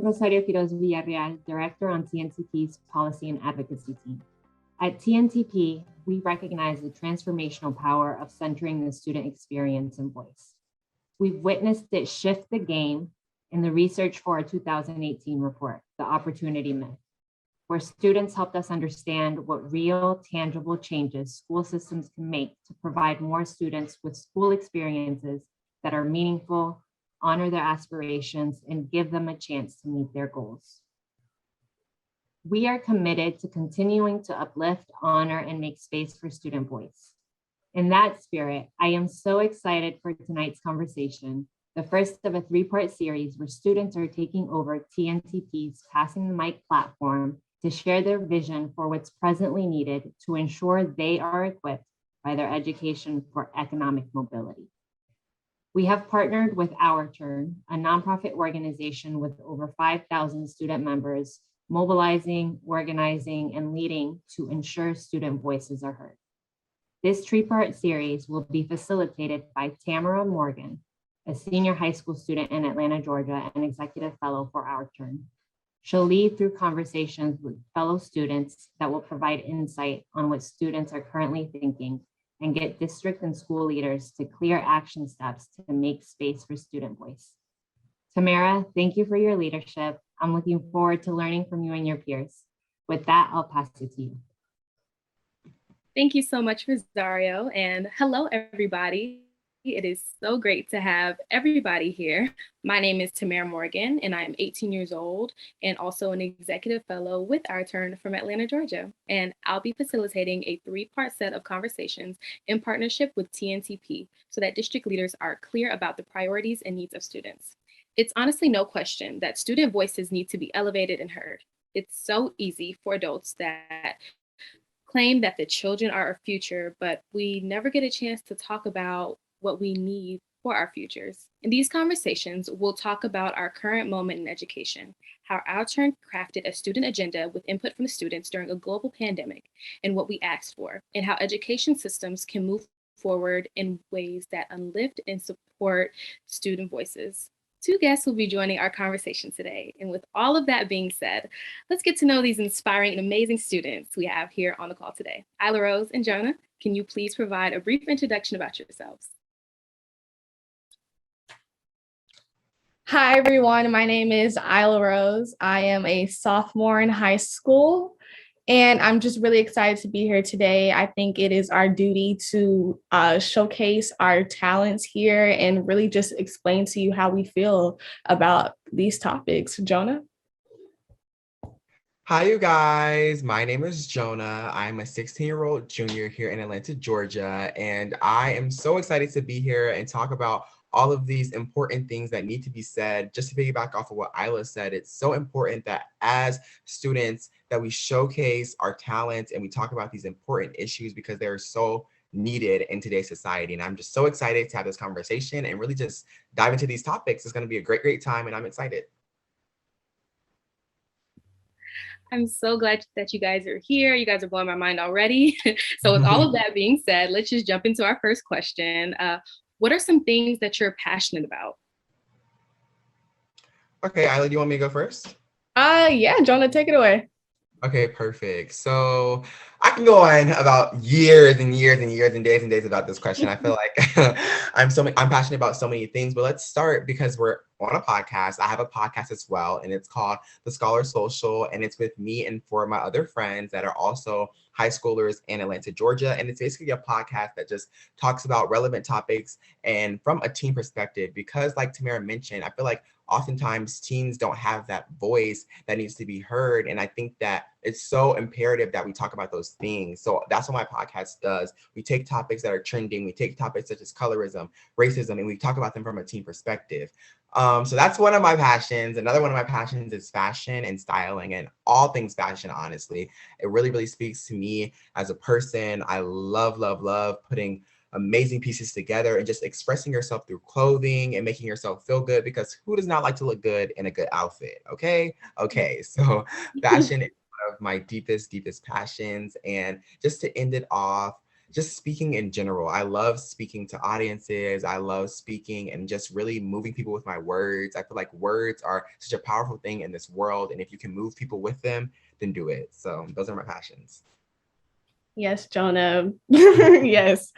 Rosario Quiroz Villarreal, Director on TNTP's Policy and Advocacy Team. At TNTP, we recognize the transformational power of centering the student experience and voice. We've witnessed it shift the game in the research for our 2018 report, The Opportunity Myth, where students helped us understand what real, tangible changes school systems can make to provide more students with school experiences that are meaningful, honor their aspirations, and give them a chance to meet their goals. We are committed to continuing to uplift, honor, and make space for student voice. In that spirit, I am so excited for tonight's conversation, the first of a three-part series where students are taking over TNTP's Passing the Mic platform to share their vision for what's presently needed to ensure they are equipped by their education for economic mobility. We have partnered with Our Turn, a nonprofit organization with over 5,000 student members, mobilizing, organizing, and leading to ensure student voices are heard. This three-part series will be facilitated by Tamara Morgan, a senior high school student in Atlanta, Georgia, and executive fellow for Our Turn. She'll lead through conversations with fellow students that will provide insight on what students are currently thinking and get district and school leaders to clear action steps to make space for student voice. Tamara, thank you for your leadership. I'm looking forward to learning from you and your peers. With that, I'll pass it to you. Thank you so much, Rosario, and hello, everybody. It is so great to have everybody here. My name is Tamara Morgan, and I am 18 years old and also an executive fellow with Our Turn from Atlanta, Georgia. And I'll be facilitating a three-part set of conversations in partnership with TNTP so that district leaders are clear about the priorities and needs of students. It's honestly no question that student voices need to be elevated and heard. It's so easy for adults that claim that the children are our future, but we never get a chance to talk about what we need for our futures. In these conversations, we'll talk about our current moment in education, how Our Turn crafted a student agenda with input from the students during a global pandemic and what we asked for, and how education systems can move forward in ways that uplift and support student voices. Two guests will be joining our conversation today. And with all of that being said, let's get to know these inspiring and amazing students we have here on the call today. Ila-Rose and Jonah, can you please provide a brief introduction about yourselves? Hi, everyone. My name is Ila-Rose. I am a sophomore in high school, and I'm just really excited to be here today. I think it is our duty to showcase our talents here and really just explain to you how we feel about these topics. Jonah? Hi, you guys. My name is Jonah. I'm a 16-year-old junior here in Atlanta, Georgia, and I am so excited to be here and talk about all of these important things that need to be said. Just to piggyback off of what Isla said, it's so important that as students that we showcase our talents and we talk about these important issues because they're so needed in today's society. And I'm just so excited to have this conversation and really just dive into these topics. It's going to be a great time, and I'm excited. I'm so glad that you guys are here. You guys are blowing my mind already. So with all of that being said, let's just jump into our first question. What are some things that you're passionate about? Okay, Isla, do you want me to go first? Yeah, Jonah, take it away. Okay, perfect. So I can go on about years and years and years and days about this question. I feel like I'm passionate about so many things, but let's start because we're on a podcast. I have a podcast as well, and it's called The Scholar Social, and it's with me and four of my other friends that are also high schoolers in Atlanta, Georgia. And it's basically a podcast that just talks about relevant topics and from a teen perspective, because like Tamara mentioned, I feel like oftentimes teens don't have that voice that needs to be heard. And I think that it's so imperative that we talk about those things. So that's what my podcast does. We take topics that are trending. We take topics such as colorism, racism, and we talk about them from a teen perspective. So that's one of my passions. Another one of my passions is fashion and styling and all things fashion, honestly. It really speaks to me as a person. I love putting amazing pieces together and just expressing yourself through clothing and making yourself feel good, because who does not like to look good in a good outfit? Okay. So fashion is one of my deepest passions. And just to end it off, just speaking in general. I love speaking to audiences. I love speaking and just really moving people with my words. I feel like words are such a powerful thing in this world. And if you can move people with them, then do it. So those are my passions. Yes, Jonah. Yes.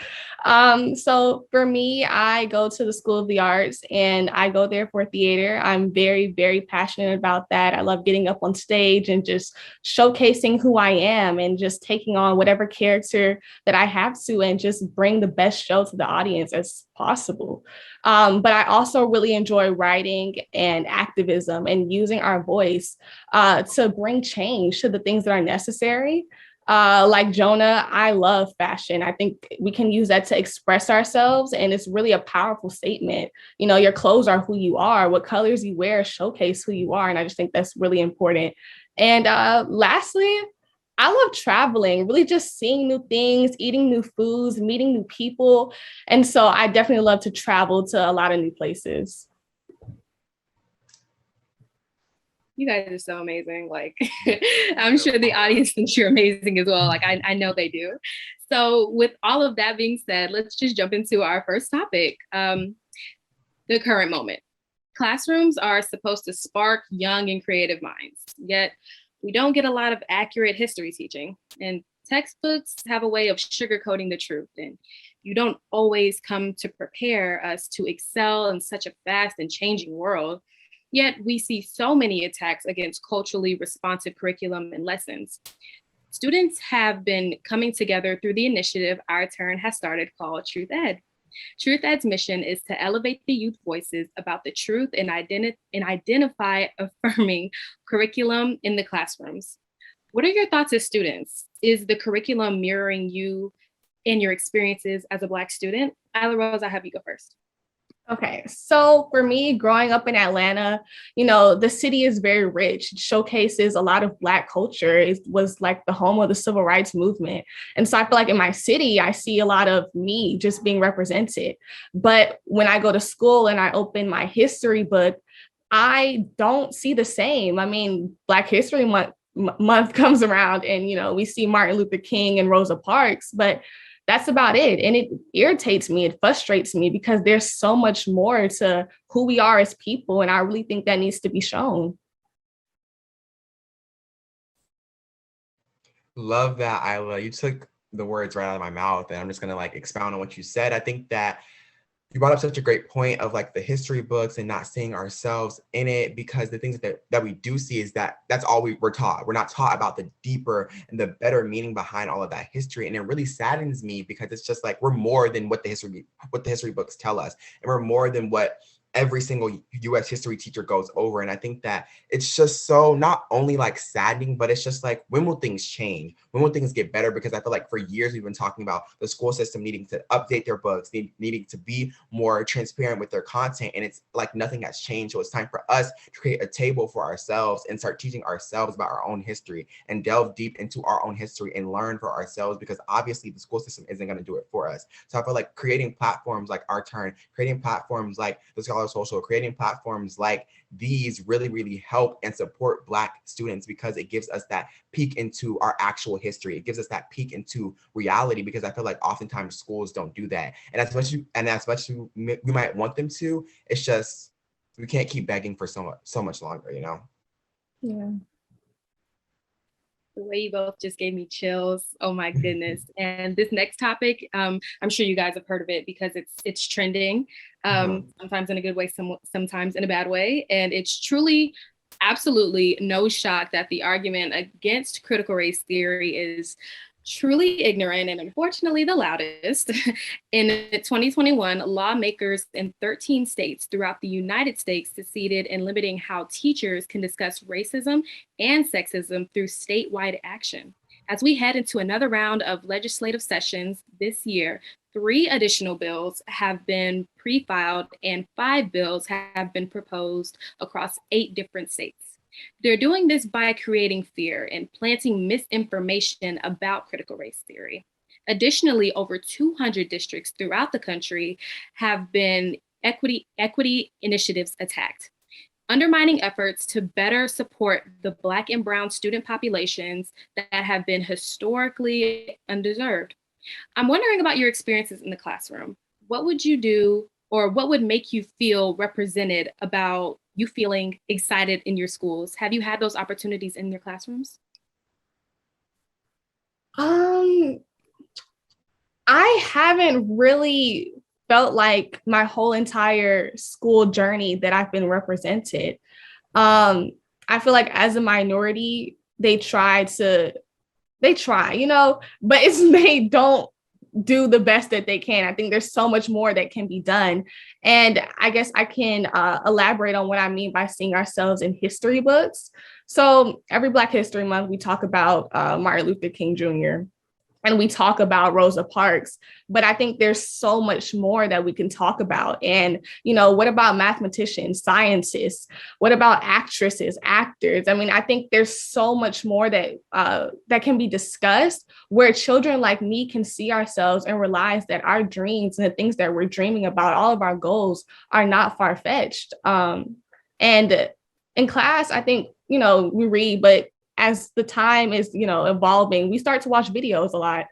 So for me, I go to the School of the Arts and I go there for theater. I'm very, very passionate about that. I love getting up on stage and just showcasing who I am and just taking on whatever character that I have to and just bring the best show to the audience as possible. But I also really enjoy writing and activism and using our voice to bring change to the things that are necessary. Like Jonah, I love fashion. I think we can use that to express ourselves, and it's really a powerful statement. You know, your clothes are who you are. What colors you wear showcase who you are, and I just think that's really important. And lastly, I love traveling, really just seeing new things, eating new foods, meeting new people. And so I definitely love to travel to a lot of new places. You guys are so amazing. Like, I'm sure the audience thinks you're amazing as well. Like, I know they do. So with all of that being said, let's just jump into our first topic, the current moment. Classrooms are supposed to spark young and creative minds, yet we don't get a lot of accurate history teaching. And textbooks have a way of sugarcoating the truth. And you don't always come to prepare us to excel in such a fast and changing world. Yet we see so many attacks against culturally responsive curriculum and lessons. Students have been coming together through the initiative Our Turn has started called Truth Ed. Truth Ed's mission is to elevate the youth voices about the truth and identify affirming curriculum in the classrooms. What are your thoughts as students? Is the curriculum mirroring you and your experiences as a Black student? Ila-Rose, I have you go first. Okay, so for me, growing up in Atlanta, you know, the city is very rich. It showcases a lot of Black culture. It was like the home of the civil rights movement. And so I feel like in my city, I see a lot of me just being represented. But when I go to school and I open my history book, I don't see the same. I mean, Black History Month comes around and, you know, we see Martin Luther King and Rosa Parks, but that's about it. And it irritates me. It frustrates me because there's so much more to who we are as people. And I really think that needs to be shown. Love that, Ila. You took the words right out of my mouth, and I'm just gonna like expound on what you said. I think that you brought up such a great point of like the history books and not seeing ourselves in it, because the things that we do see is that that's all we're taught. We're not taught about the deeper and the better meaning behind all of that history. And it really saddens me because it's just like we're more than what the history books tell us. And we're more than what every single US history teacher goes over. And I think that it's just so not only like saddening, but it's just like, when will things change? When will things get better? Because I feel like for years we've been talking about the school system needing to update their books, needing to be more transparent with their content. And it's like nothing has changed. So it's time for us to create a table for ourselves and start teaching ourselves about our own history and delve deep into our own history and learn for ourselves, because obviously the school system isn't going to do it for us. So I feel like creating platforms like Our Turn, creating platforms like the Scholar Social, creating platforms like these really, really help and support Black students, because it gives us that peek into our actual history. It gives us that peek into reality, because I feel like oftentimes schools don't do that. And as much as we might want them to, it's just, we can't keep begging for so much longer, you know? Yeah. The way you both just gave me chills. Oh my goodness. And this next topic, I'm sure you guys have heard of it because it's trending, sometimes in a good way, sometimes in a bad way. And it's truly, absolutely no shock that the argument against critical race theory is truly ignorant and unfortunately the loudest. In 2021, lawmakers in 13 states throughout the United States succeeded in limiting how teachers can discuss racism and sexism through statewide action. As we head into another round of legislative sessions this year, 3 additional bills have been pre-filed and 5 bills have been proposed across 8 different states. They're doing this by creating fear and planting misinformation about critical race theory. Additionally, over 200 districts throughout the country have been equity initiatives attacked, undermining efforts to better support the Black and Brown student populations that have been historically undeserved. I'm wondering about your experiences in the classroom. What would you do, or what would make you feel represented about you feeling excited in your schools? Have you had those opportunities in your classrooms? Um, I haven't really felt like my whole entire school journey that I've been represented. Um, I feel like as a minority, they try, but it's they don't do the best that they can. I think there's so much more that can be done. And I guess I can elaborate on what I mean by seeing ourselves in history books. So every Black History Month, we talk about Martin Luther King Jr. and we talk about Rosa Parks, but I think there's so much more that we can talk about. And, what about mathematicians, scientists? What about actresses, actors? I mean, I think there's so much more that can be discussed where children like me can see ourselves and realize that our dreams and the things that we're dreaming about, all of our goals are not far-fetched. And in class, I think, we read, but as the time is, evolving, we start to watch videos a lot.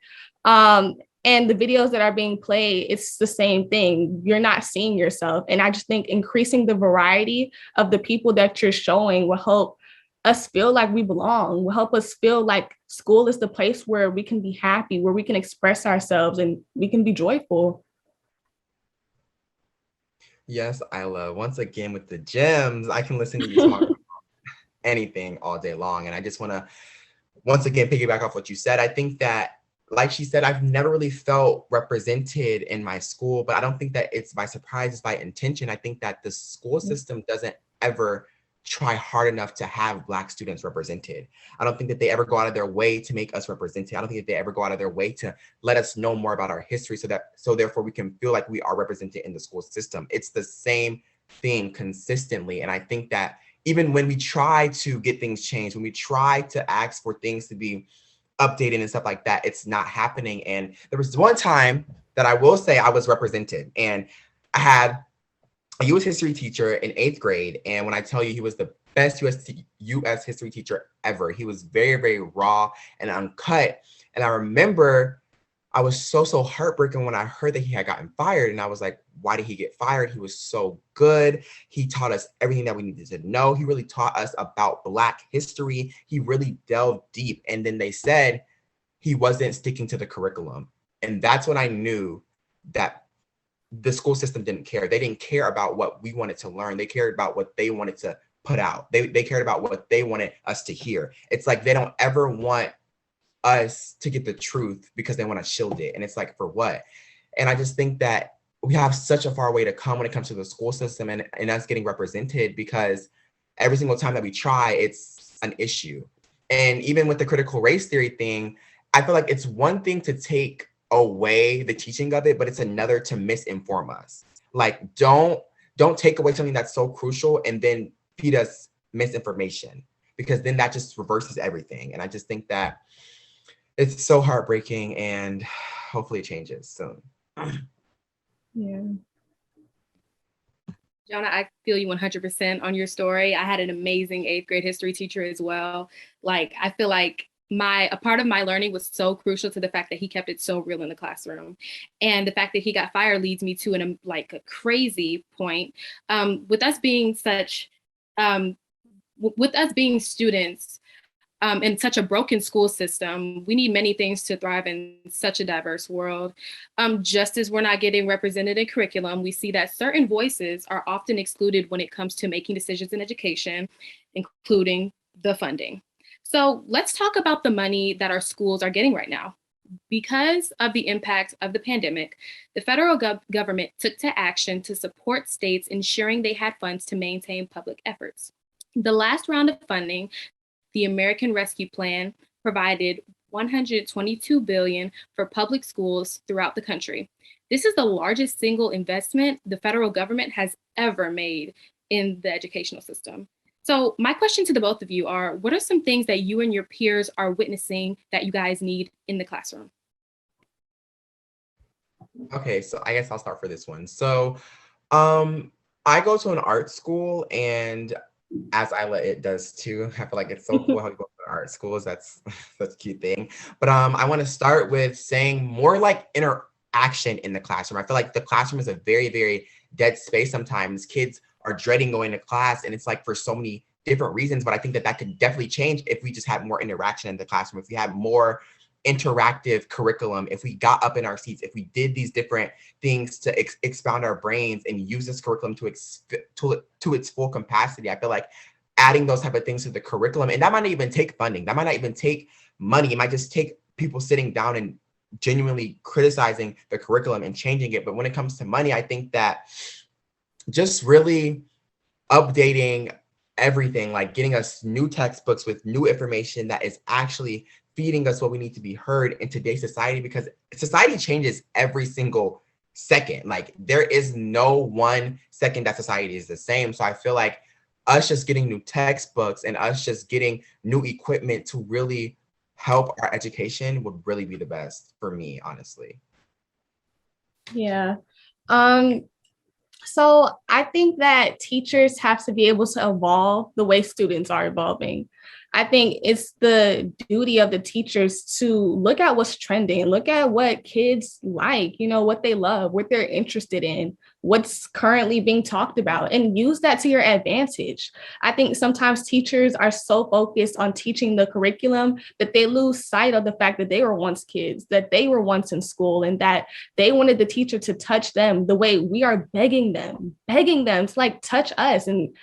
And the videos that are being played, it's the same thing. You're not seeing yourself. And I just think increasing the variety of the people that you're showing will help us feel like we belong, will help us feel like school is the place where we can be happy, where we can express ourselves and we can be joyful. Yes, Isla. Once again, with the gems, I can listen to you talk about anything all day long. And I just want to, once again, piggyback off what you said. I think that, like she said, I've never really felt represented in my school, but I don't think that it's by surprise, it's by intention. I think that the school system doesn't ever try hard enough to have Black students represented. I don't think that they ever go out of their way to make us represented. I don't think that they ever go out of their way to let us know more about our history so therefore we can feel like we are represented in the school system. It's the same thing consistently. And I think that even when we try to get things changed, when we try to ask for things to be updated and stuff like that, it's not happening. And there was one time that I will say I was represented, and I had a U.S. history teacher in 8th grade. And when I tell you he was the best U.S. history teacher ever, he was very, very raw and uncut. And I remember I was so heartbroken when I heard that he had gotten fired. And I was like, why did he get fired? He was so good. He taught us everything that we needed to know. He really taught us about Black history. He really delved deep. And then they said he wasn't sticking to the curriculum. And that's when I knew that the school system didn't care. They didn't care about what we wanted to learn. They cared about what they wanted to put out. They cared about what they wanted us to hear. It's like they don't ever want us to get the truth because they want to shield it. And it's like, for what? And I just think that we have such a far way to come when it comes to the school system and us getting represented, because every single time that we try, it's an issue. And even with the critical race theory thing, I feel like it's one thing to take away the teaching of it, but it's another to misinform us. Like, don't take away something that's so crucial and then feed us misinformation, because then that just reverses everything. And I just think that it's so heartbreaking, and hopefully it changes soon. Yeah. Jonah, I feel you 100% on your story. I had an amazing 8th grade history teacher as well. Like, I feel like a part of my learning was so crucial to the fact that he kept it so real in the classroom. And the fact that he got fired leads me to a crazy point. With us being students, in such a broken school system, we need many things to thrive in such a diverse world. Just as we're not getting represented in curriculum, we see that certain voices are often excluded when it comes to making decisions in education, including the funding. So let's talk about the money that our schools are getting right now. Because of the impact of the pandemic, the federal government took to action to support states, ensuring they had funds to maintain public efforts. The last round of funding, the American Rescue Plan, provided $122 billion for public schools throughout the country. This is the largest single investment the federal government has ever made in the educational system. So my question to the both of you are, what are some things that you and your peers are witnessing that you guys need in the classroom? Okay, so I guess I'll start for this one. So I go to an art school, and as Isla, it does too. I feel like it's so cool how we go to an art schools. That's such a cute thing. But I want to start with saying more like interaction in the classroom. I feel like the classroom is a very, very dead space sometimes. Kids are dreading going to class, and it's like for so many different reasons, but I think that that could definitely change if we just had more interaction in the classroom, if we had more interactive curriculum, if we got up in our seats, if we did these different things to expound our brains and use this curriculum to its full capacity. I feel like adding those type of things to the curriculum, and that might not even take funding, that might not even take money, it might just take people sitting down and genuinely criticizing the curriculum and changing it. But when it comes to money, I think that just really updating everything, like getting us new textbooks with new information that is actually feeding us what we need to be heard in today's society, because society changes every single second. Like there is no 1 second that society is the same. So I feel like us just getting new textbooks and us just getting new equipment to really help our education would really be the best for me, honestly. Yeah. So I think that teachers have to be able to evolve the way students are evolving. I think it's the duty of the teachers to look at what's trending, look at what kids like, what they love, what they're interested in, what's currently being talked about, and use that to your advantage. I think sometimes teachers are so focused on teaching the curriculum that they lose sight of the fact that they were once kids, that they were once in school, and that they wanted the teacher to touch them the way we are begging them to like touch us. And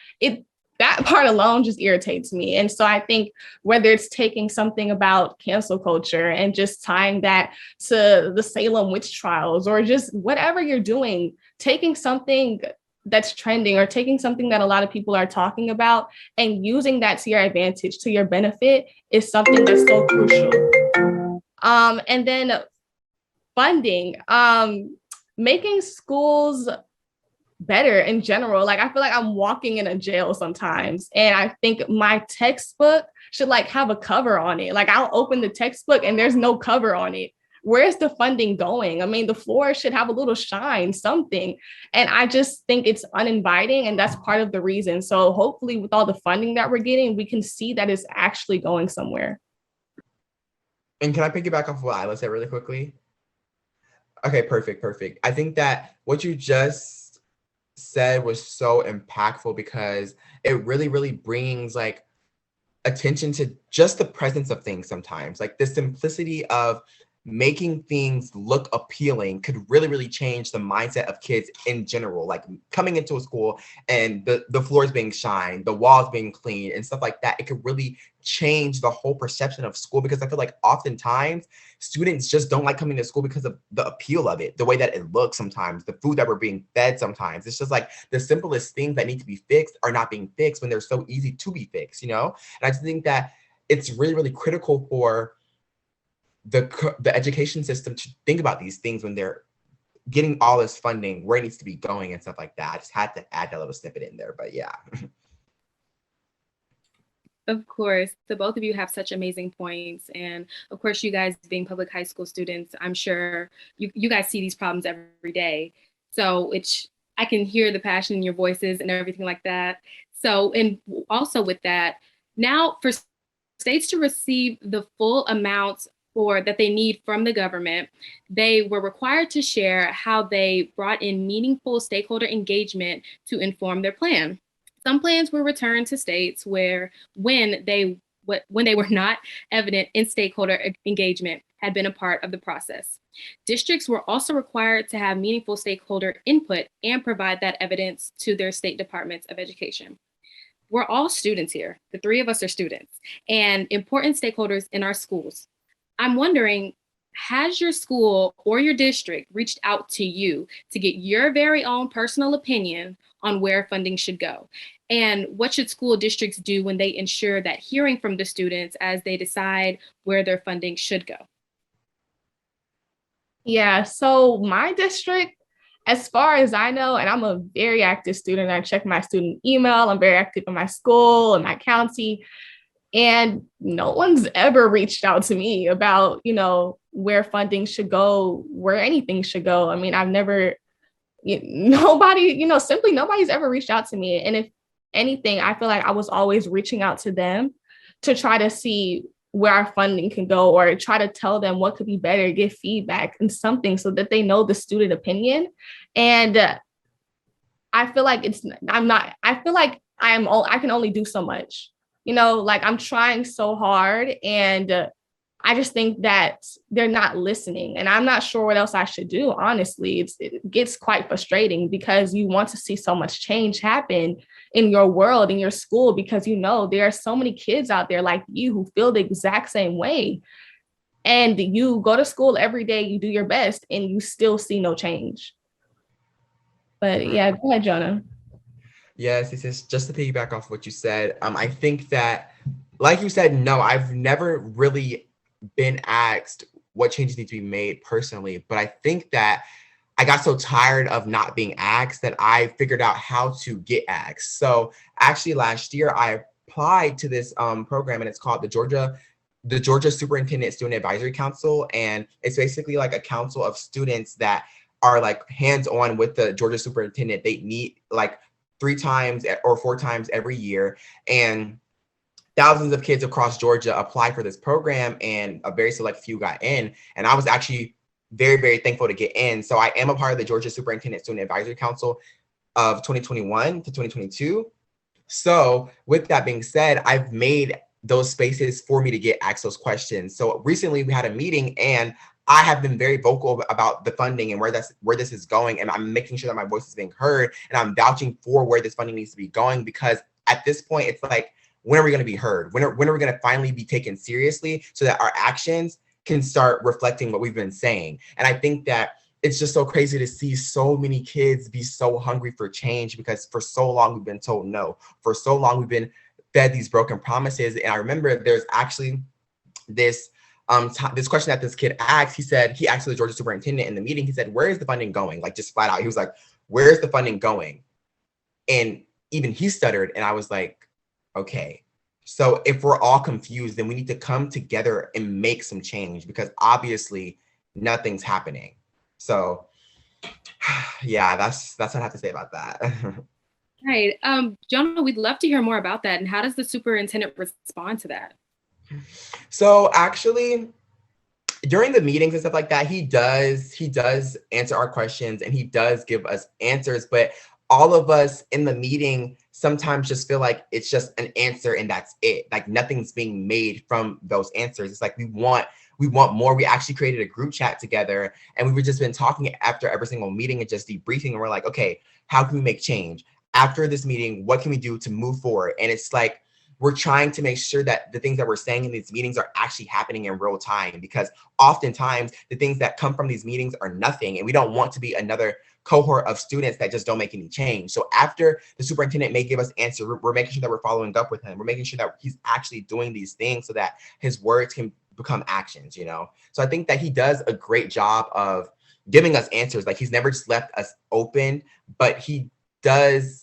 that part alone just irritates me. And so I think whether it's taking something about cancel culture and just tying that to the Salem witch trials, or just whatever you're doing, taking something that's trending or taking something that a lot of people are talking about and using that to your advantage, to your benefit, is something that's so crucial. And then funding, making schools better in general. Like I feel like I'm walking in a jail sometimes, and I think my textbook should like have a cover on it. Like I'll open the textbook and there's no cover on it. Where's the funding going? I mean, the floor should have a little shine, something. And I just think it's uninviting, and that's part of the reason. So hopefully with all the funding that we're getting, we can see that it's actually going somewhere. And can I piggyback off what Ila said really quickly? Okay, perfect. I think that what you just said was so impactful, because it really, really brings like attention to just the presence of things sometimes. Like the simplicity of making things look appealing could really, really change the mindset of kids in general. Like coming into a school and the floors being shined, the walls being clean and stuff like that, it could really change the whole perception of school. Because I feel like oftentimes students just don't like coming to school because of the appeal of it, the way that it looks sometimes, the food that we're being fed sometimes. It's just like the simplest things that need to be fixed are not being fixed when they're so easy to be fixed, And I just think that it's really, really critical for the education system to think about these things when they're getting all this funding, where it needs to be going and stuff like that. I just had to add that little snippet in there, but yeah. Of course, the both of you have such amazing points. And of course, you guys being public high school students, I'm sure you guys see these problems every day. So I can hear the passion in your voices and everything like that. So, and also with that, now for states to receive the full amounts that they need from the government, they were required to share how they brought in meaningful stakeholder engagement to inform their plan. Some plans were returned to states when they were not evident in stakeholder engagement had been a part of the process. Districts were also required to have meaningful stakeholder input and provide that evidence to their state departments of education. We're all students here. The three of us are students and important stakeholders in our schools. I'm wondering, has your school or your district reached out to you to get your very own personal opinion on where funding should go? And what should school districts do when they ensure that hearing from the students as they decide where their funding should go? Yeah, so my district, as far as I know, and I'm a very active student, I check my student email, I'm very active in my school and my county. And no one's ever reached out to me about, where funding should go, where anything should go. I mean, nobody's ever reached out to me. And if anything, I feel like I was always reaching out to them to try to see where our funding can go, or try to tell them what could be better, give feedback and something so that they know the student opinion. And I feel like I can only do so much, like I'm trying so hard, and I just think that they're not listening, and I'm not sure what else I should do. Honestly, it gets quite frustrating because you want to see so much change happen in your world, in your school, because there are so many kids out there like you who feel the exact same way. And you go to school every day, you do your best, and you still see no change. But yeah, go ahead, Jonah. Yes, this is just to piggyback off what you said. I think that, like you said, no, I've never really been asked what changes need to be made personally, but I think that I got so tired of not being asked that I figured out how to get asked. So actually last year I applied to this program, and it's called the Georgia Superintendent Student Advisory Council. And it's basically like a council of students that are like hands-on with the Georgia superintendent. They meet like 3 times or 4 times every year, and thousands of kids across Georgia applied for this program, and a very select few got in. And I was actually very, very thankful to get in. So I am a part of the Georgia Superintendent Student Advisory Council of 2021 to 2022. So with that being said, I've made those spaces for me to get asked those questions. So recently we had a meeting, and I have been very vocal about the funding and where this is going. And I'm making sure that my voice is being heard, and I'm vouching for where this funding needs to be going, because at this point, it's like, when are we going to be heard? When are we going to finally be taken seriously so that our actions can start reflecting what we've been saying? And I think that it's just so crazy to see so many kids be so hungry for change, because for so long we've been told no. For so long we've been fed these broken promises. And I remember there's actually this question that this kid asked. He asked the Georgia superintendent in the meeting, he said, where is the funding going? Like, just flat out, he was like, where's the funding going? And even he stuttered, and I was like, okay, so if we're all confused, then we need to come together and make some change, because obviously nothing's happening. So yeah, that's what I have to say about that. Right. Jonah, we'd love to hear more about that. And how does the superintendent respond to that? So actually, during the meetings and stuff like that, he does answer our questions, and he does give us answers, but all of us in the meeting sometimes just feel like it's just an answer and that's it. Like, nothing's being made from those answers. It's like we want more. We actually created a group chat together, and we've just been talking after every single meeting and just debriefing, and we're like, okay, how can we make change? After this meeting, what can we do to move forward? And it's like, we're trying to make sure that the things that we're saying in these meetings are actually happening in real time, because oftentimes the things that come from these meetings are nothing, and we don't want to be another cohort of students that just don't make any change. So after the superintendent may give us answers, we're making sure that we're following up with him. We're making sure that he's actually doing these things so that his words can become actions, So I think that he does a great job of giving us answers. Like, he's never just left us open, but he does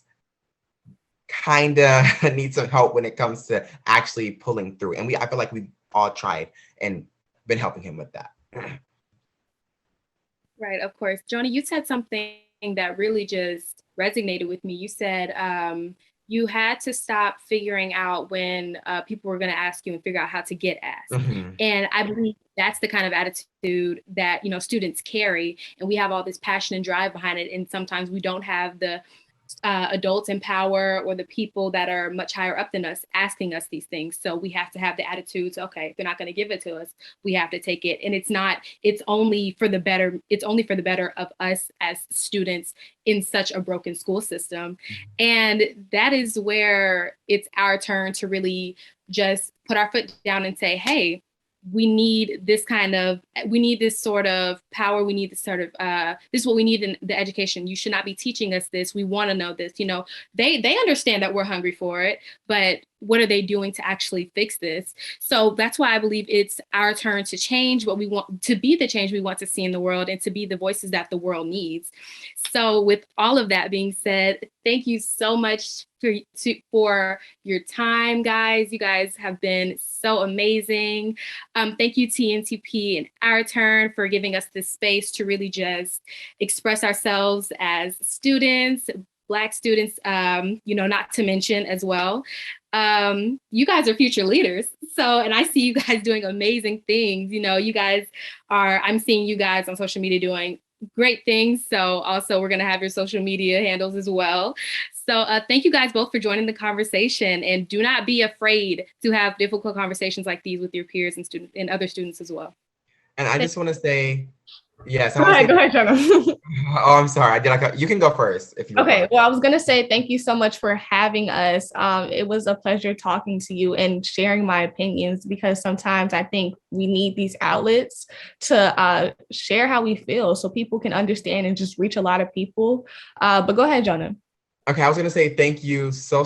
kind of need some help when it comes to actually pulling through. And I feel like we've all tried and been helping him with that. Right, of course. Jonah, you said something that really just resonated with me. You said you had to stop figuring out when people were going to ask you and figure out how to get asked. Mm-hmm. And I believe that's the kind of attitude that, students carry. And we have all this passion and drive behind it. And sometimes we don't have the adults in power or the people that are much higher up than us asking us these things. So we have to have the attitudes, okay, if they're not going to give it to us, we have to take it. And it's only for the better of us as students in such a broken school system. And that is where it's our turn to really just put our foot down and say, hey, we need this sort of power. We need this sort of, this is what we need in the education. You should not be teaching us this. We want to know this. They understand that we're hungry for it, but what are they doing to actually fix this? So that's why I believe it's our turn to change what we want, to be the change we want to see in the world, and to be the voices that the world needs. So with all of that being said, thank you so much for your time, guys. You guys have been so amazing. Thank you, TNTP and Our Turn, for giving us this space to really just express ourselves as students, Black students, not to mention as well. you guys are future leaders. So, and I see you guys doing amazing things. I'm seeing you guys on social media doing great things. So also we're going to have your social media handles as well. So thank you guys both for joining the conversation, and do not be afraid to have difficult conversations like these with your peers and other students as well. And I just want to say, yes. Go ahead, Jonah. Oh, I'm sorry. You can go first if you want. Okay. Well, I was going to say thank you so much for having us. It was a pleasure talking to you and sharing my opinions, because sometimes I think we need these outlets to share how we feel so people can understand and just reach a lot of people. But go ahead, Jonah. Okay, I was gonna say thank you so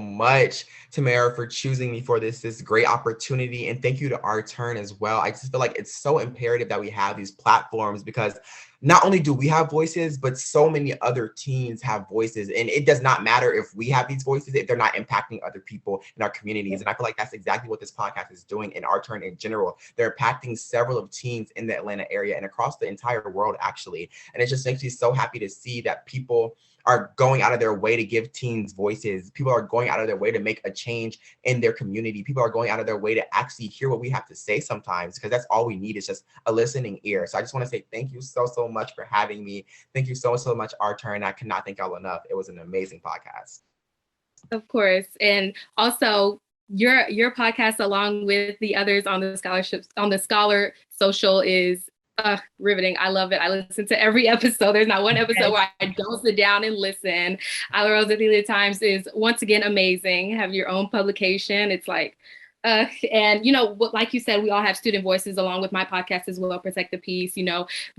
much, Tamara, for choosing me for this great opportunity, and thank you to Our Turn as well. I just feel like it's so imperative that we have these platforms, because not only do we have voices, but so many other teens have voices, and it does not matter if we have these voices if they're not impacting other people in our communities. And I feel like that's exactly what this podcast is doing in Our Turn in general. They're impacting several of teens in the Atlanta area and across the entire world, actually. And it just makes me so happy to see that people are going out of their way to give teens voices. People are going out of their way to make a change in their community. People are going out of their way to actually hear what we have to say sometimes, because that's all we need is just a listening ear. So I just want to say thank you so much for having me. Thank you so much, Our Turn. I cannot thank y'all enough. It was an amazing podcast. Of course. And also your podcast, along with the others on the scholarships, on the Scholar Social, is riveting. I love it. I listen to every episode. There's not one episode where I don't sit down and listen. Ila-Rose at the Times is once again amazing. Have your own publication. It's like, and like you said, we all have student voices, along with my podcast as well, Protect the Peace,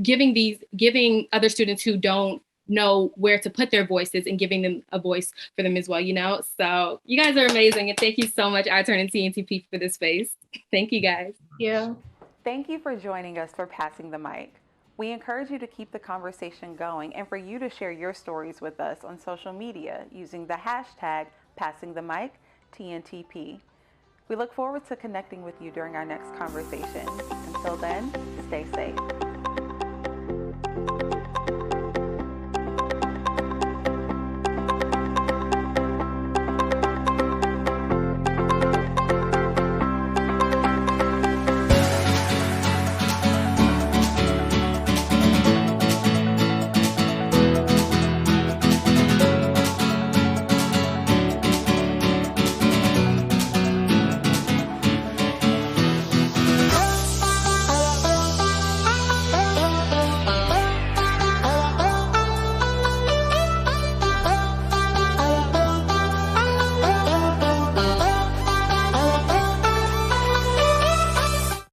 giving other students who don't know where to put their voices and giving them a voice for them as well, So you guys are amazing. And thank you so much, Our Turn and TNTP, for this space. Thank you guys. Yeah. Thank you for joining us for Passing the Mic. We encourage you to keep the conversation going and for you to share your stories with us on social media using the hashtag #PassingTheMic_TNTP. We look forward to connecting with you during our next conversation. Until then, stay safe.